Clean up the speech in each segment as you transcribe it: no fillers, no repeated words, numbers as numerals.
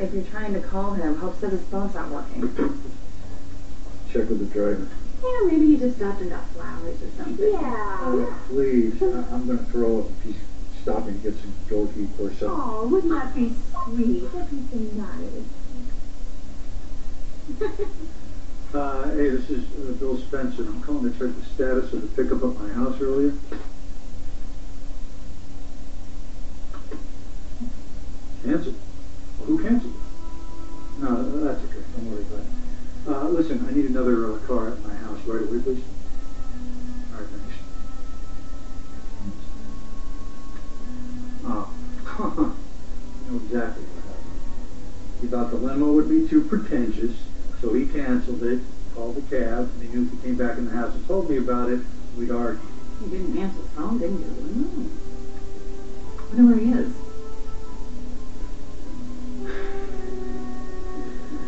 If you're trying to call him, hopes that his phone's not working. Check with the driver. Yeah, maybe he just dropped enough flowers or something. Yeah. Oh, please. I'm going to throw up if he's stopping to get some goat heat or something. Oh, wouldn't that be sweet? That'd be so nice. Hey, this is Bill Spencer. I'm calling to check the status of the pickup at my house earlier. Canceled? Well, who canceled it? No, that's okay. Don't worry about it. Listen, I need another car at my house right away, please. All right, thanks. Oh, you know exactly what happened. He thought the limo would be too pretentious, so he canceled it, called the cab, and he knew if he came back in the house and told me about it, we'd argue. You didn't answer the phone, didn't you? No. I wonder where he is.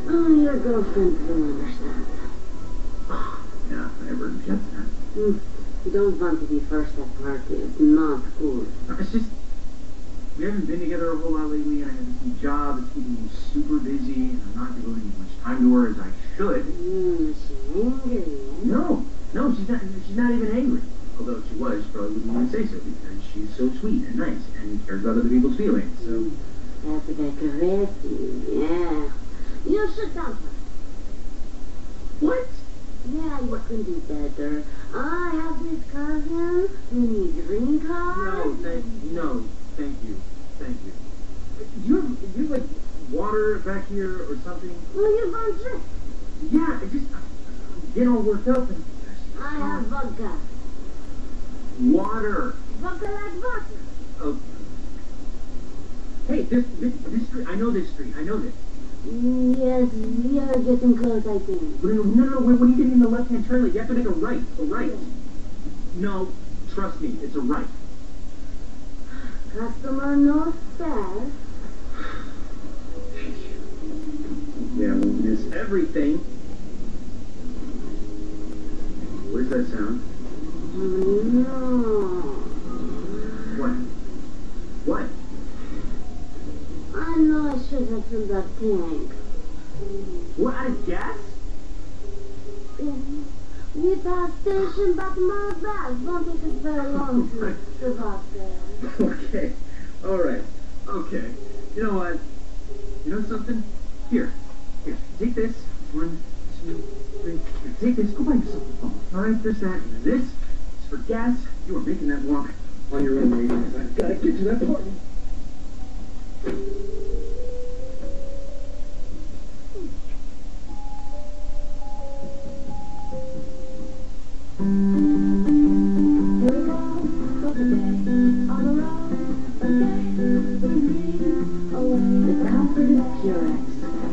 Oh, your girlfriend will understand. Yeah, I never get that. You don't want to be first at party. It's not cool. It's just, we haven't been together a whole lot lately, and I have this new job that's keeping me super busy, and I'm not devoting as much time to her as I should. She's angry. No, she's not even angry. Although if she was, she probably wouldn't even say so, because she's so sweet and nice, and cares about other people's feelings, so... That's aggressive, yeah. You should dump her. What? Yeah, you couldn't do better. I have this cousin who needs green card. No, thank you. You have like water back here or something? Well, you're going to drink. Yeah, I'm getting all worked up and... I have vodka. Water. Vodka like vodka. Oh. Hey, this street, I know this street, I know this. Yes, we are getting close, I think. No, when you get in the left-hand turn lane, you have to make a right. No, trust me, it's a right. Customer knows fast. Yeah, we'll miss everything. What does that sound? No. What? I know I should have filled that tank. What, out of gas? We passed station about a mile back. Don't take us very long to walk there. Okay, alright, okay. You know what? You know something? Here, take this. 1, 2, 3. Here, take this. Go buy yourself a phone. Alright, there's that. And this is for gas. You are making that walk on your own, lady. I've got to get to that party.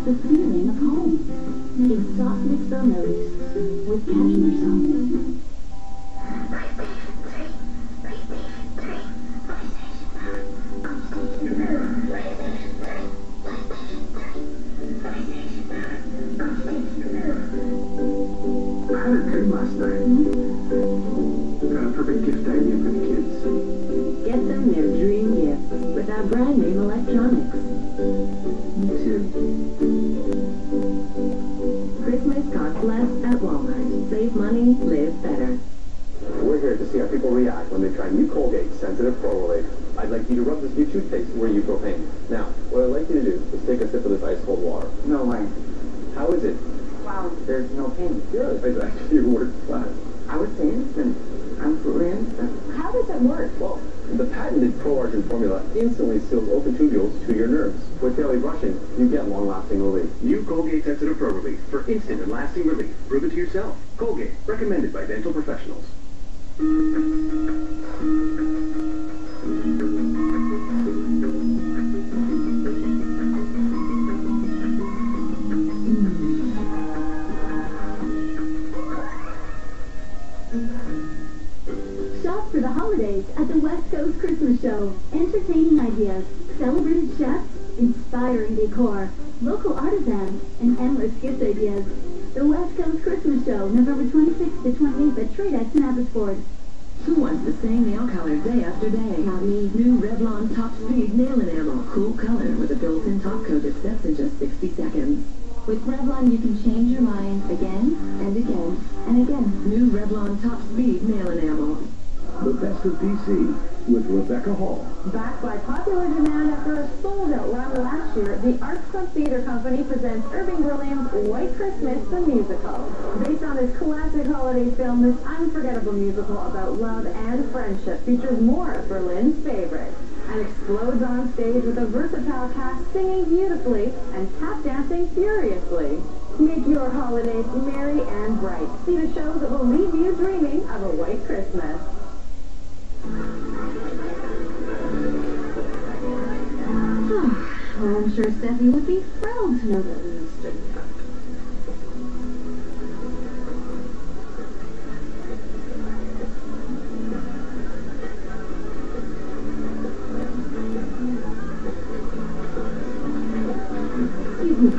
The feeling of home. It's soft mixed melodies with cashmere songs. I had a dream last night. Got a perfect gift idea for the kids. Get them their dream gift with our brand name electronics. Me too. Christmas costs less at Walmart. Save money, live better. We're here to see how people react when they try new Colgate Sensitive Pro Relief. I'd like you to rub this new toothpaste where you feel pain. Now, what I'd like you to do is take a sip of this ice cold water. No way. How is it? Wow, there's no pain. Good. It's actually worked fast. I would say instant. Absolutely instant. How does it work? Well, the patented ProArgent formula instantly seals open tubules to your nerves. With daily brushing, you get long-lasting relief. New Colgate Sensitive Pro Relief for instant and lasting relief. Prove it to yourself. Colgate, recommended by dental professionals. Shop for the holidays at the West Coast Christmas Show. Entertaining ideas, celebrated chefs, inspiring decor, local artisans, and endless gift ideas. The West Coast Christmas Show, November 26th to 28th at Tradex in Abbotsford. Who wants the same nail color day after day? Not me. New Revlon Top Speed Nail Enamel. Cool color with a built-in top coat that sets in just 60 seconds. With Revlon, you can change your mind again and again and again. New Revlon Top Speed Nail Enamel. The Best of DC with Rebecca Hall. Backed by popular demand after a sold-out run last year, the Arts Club Theater Company presents Irving Berlin's White Christmas, the musical. Based on his classic holiday film, this unforgettable musical about love and friendship features more of Berlin's favorites and explodes on stage with a versatile cast singing beautifully and tap dancing furiously. Make your holidays merry and bright. See the show that will leave you dreaming of a white Christmas. Well, I'm sure Steffi would be thrilled to know that we have straightened up. Excuse me,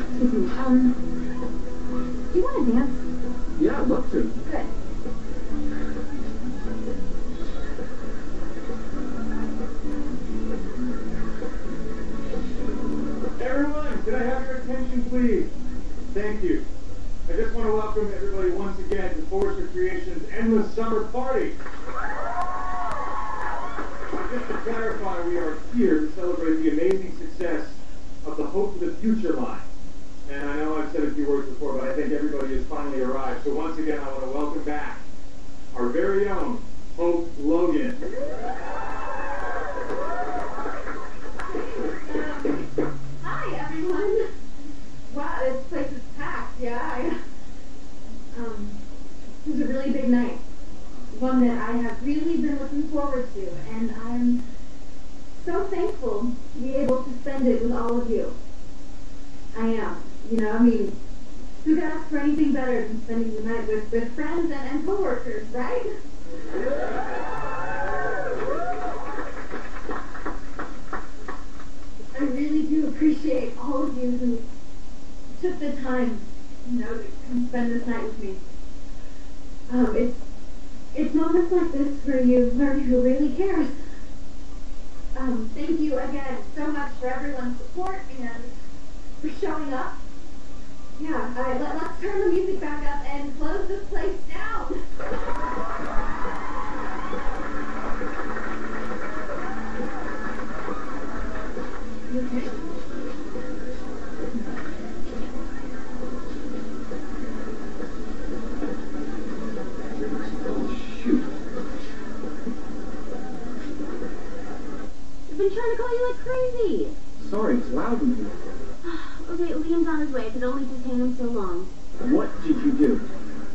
do you want to dance? Yeah, I'd love to. Good. Everyone, can I have your attention, please? Thank you. I just want to welcome everybody once again to Forrester Creations' Endless Summer Party. Just to clarify, we are here to celebrate the amazing success of the Hope for the Future line. And I know I've said a few words before, but I think everybody has finally arrived. So once again, I want to welcome back our very own Hope Logan. Hi, everyone. Wow, this place is packed. Yeah, this is a really big night. One that I have really been looking forward to, and I'm so thankful to be able to spend it with all of you. I am. You know, I mean, who could ask for anything better than spending the night with friends and coworkers, right? I really do appreciate all of you who took the time, you know, to come spend this night with me. It's moments like this where you learn who really cares. Thank you again so much for everyone's support and for showing up. Yeah, all right, let's turn the music back up and close this place down. You okay? Shoot. I've been trying to call you like crazy. Sorry, it's loud in here. Okay, Liam's on his way. It could only detain him so long. What did you do?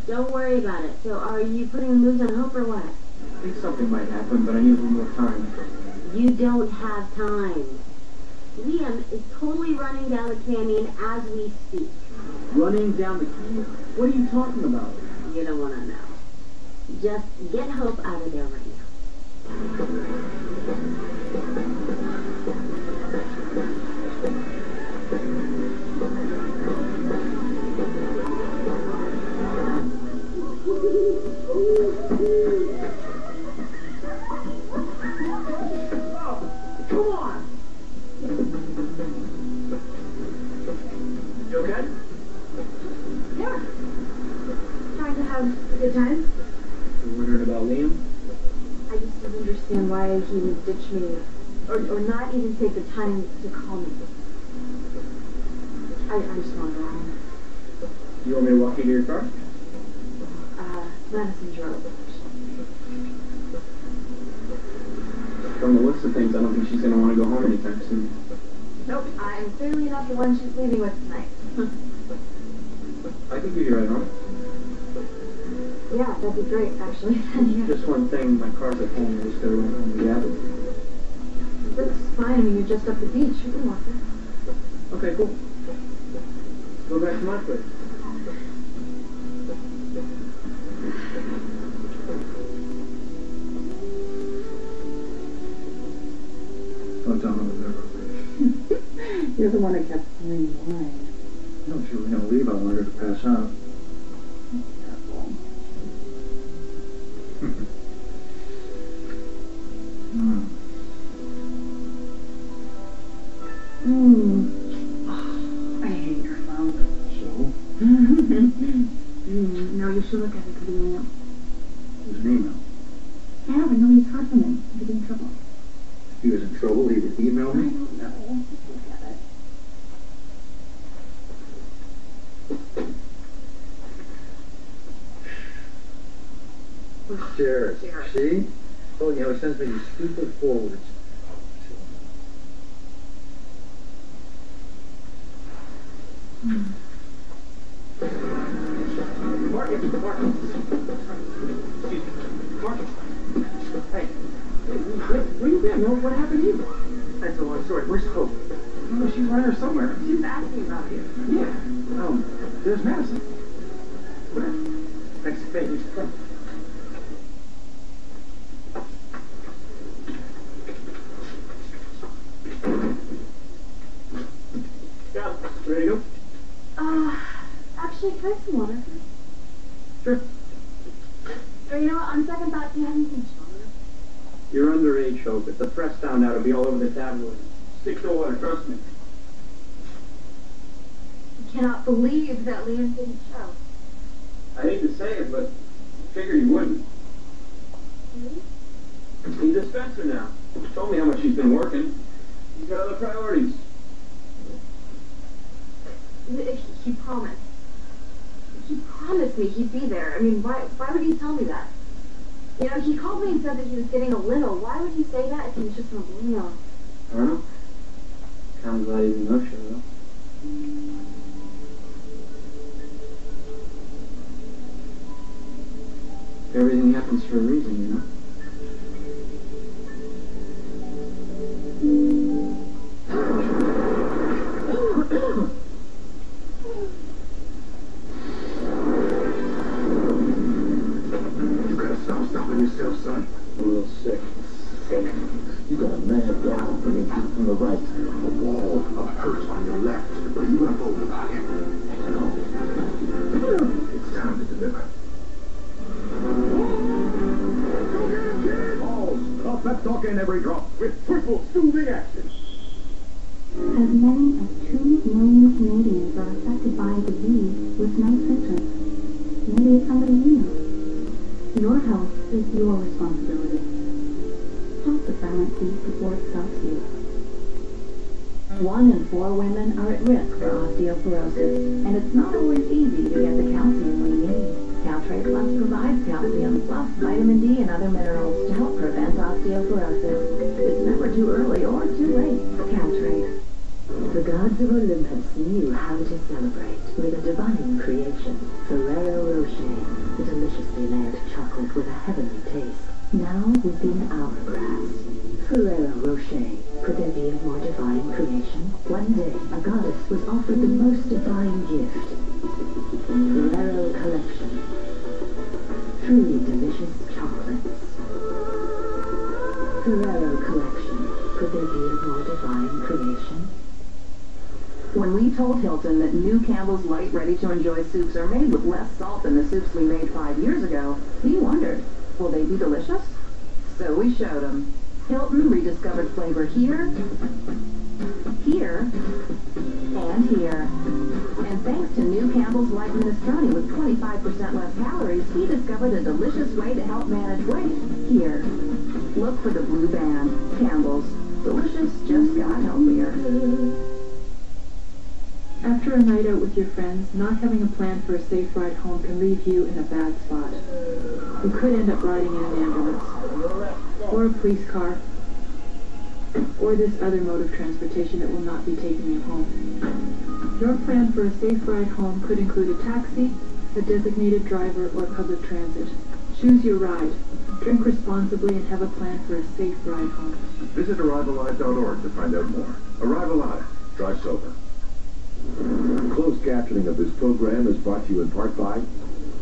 Don't worry about it. So are you putting the moves on Hope or what? I think something might happen, but I need a little more time. You don't have time. Liam is totally running down the canyon as we speak. Running down the canyon? What are you talking about? You don't want to know. Just get Hope out of there right now. Come on! You okay? Yeah. Trying to have a good time. You wondered about Liam? I just don't understand why he would ditch me, or not even take the time to call me. I just want to go home. You want me to walk you to your car? Madison's Road. From the list of things, I don't think she's going to want to go home anytime soon. Nope, I'm clearly not the one she's leaving with tonight. I can give you a ride home. Yeah, that'd be great, actually. Yeah. Just one thing, my car's at home. I just got to run home and grab it. That's fine. I mean, you're just up the beach. You can walk there. Okay, cool. Go back to my place. Don't tell me whatever. You're the one that kept pouring wine. No, if you were going to leave, I wanted her to pass out. No, you should look at it for the email. There's an email. Yeah, but nobody's heard from him. He's in trouble. If he was in trouble, he would email I me. don't know. Just look at it. Jared. See? Oh, you know, he sends me these stupid forwards. Marcus. Excuse me. Marcus. Hey. Where you been? What happened to you? That's a long story. Where's Hope? I don't know. She's around here somewhere. She's asking about you. Yeah. There's Madison. Where? Thanks. Thanks. Yeah. Ready to go? Actually, can I have some water? Sure. Or you know what, on second thought, do you have anything stronger? You're underage, Hope. If the press found out, it'll be all over the tabloids. Stick to water, trust me. I cannot believe that Liam didn't show. I hate to say it, but I figured you wouldn't. Really? He's a Spencer now. He told me how much he's been working. He's got other priorities. He promised. He promised me he'd be there. I mean, why would he tell me that? You know, he called me and said that he was getting a limo. Why would he say that if he was just on a limo? I don't know. Kind of glad he didn't know, though. Everything happens for a reason, you know? You gotta stop stopping yourself, son. I'm a little sick. You got a man down from the deep from the right. A wall of hurt on your left. But you gonna bold about him. No. It's time to deliver. Go get him, kid! Balls. Stop that talk in every drop. With triple soothing action. As many as 2 million Canadians are affected by a disease with no symptoms. Maybe it's somebody you know. Your health is your responsibility. Help the silent thief before it stops you. 1 in 4 women are at risk for osteoporosis, and it's not always easy to get the calcium we need. Caltrate Plus provides calcium, plus vitamin D and other minerals to help prevent osteoporosis. It's never too early or too late. Caltrate. The gods of Olympus knew how to celebrate with a divine creation, Ferrero Rocher, the deliciously layered chocolate with a heavenly taste. Now within our grasp. Ferrero Rocher. Could there be a more divine creation? One day, a goddess was offered the most divine gift. Ferrero Collection. Truly delicious chocolates. Ferrero Collection. Could there be a more divine creation? When we told Hilton that new Campbell's Light ready-to-enjoy soups are made with less salt than the soups we made 5 years ago, he wondered, will they be delicious? So we showed him. Hilton rediscovered flavor here, here, and here. And thanks to new Campbell's Light Minestrone with 25% less calories, he discovered a delicious way to help manage weight here. Look for the blue band. Campbell's. Delicious just got healthier. After a night out with your friends, not having a plan for a safe ride home can leave you in a bad spot. You could end up riding in an ambulance, or a police car, or this other mode of transportation that will not be taking you home. Your plan for a safe ride home could include a taxi, a designated driver, or public transit. Choose your ride. Drink responsibly and have a plan for a safe ride home. Visit ArrivalLive.org to find out more. Arrive Alive. Drive sober. Closed captioning of this program is brought to you in part by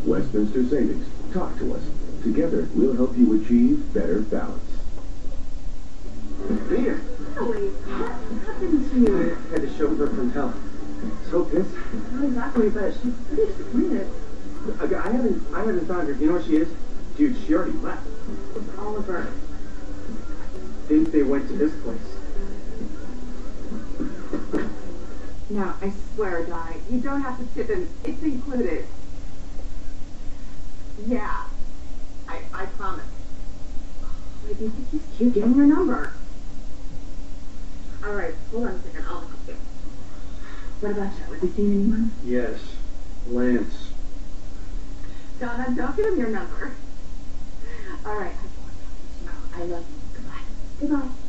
Westminster Savings. Talk to us. Together, we'll help you achieve better balance. Peter. Holy, what happened to you? I had to chauffeur from hell. So pissed. Not exactly, but she's pretty disappointed. I haven't found her. You know where she is? Dude, she already left. With Oliver. I think they went to this place. No, I swear, Di, you don't have to tip him. It's included. Yeah, I promise. Oh, I think he's cute. Give him your number. All right, hold on a second. I'll help you. What about you? Have you seen anyone? Yes, Lance. Donna, don't give him your number. All right, I love you. Goodbye. Goodbye.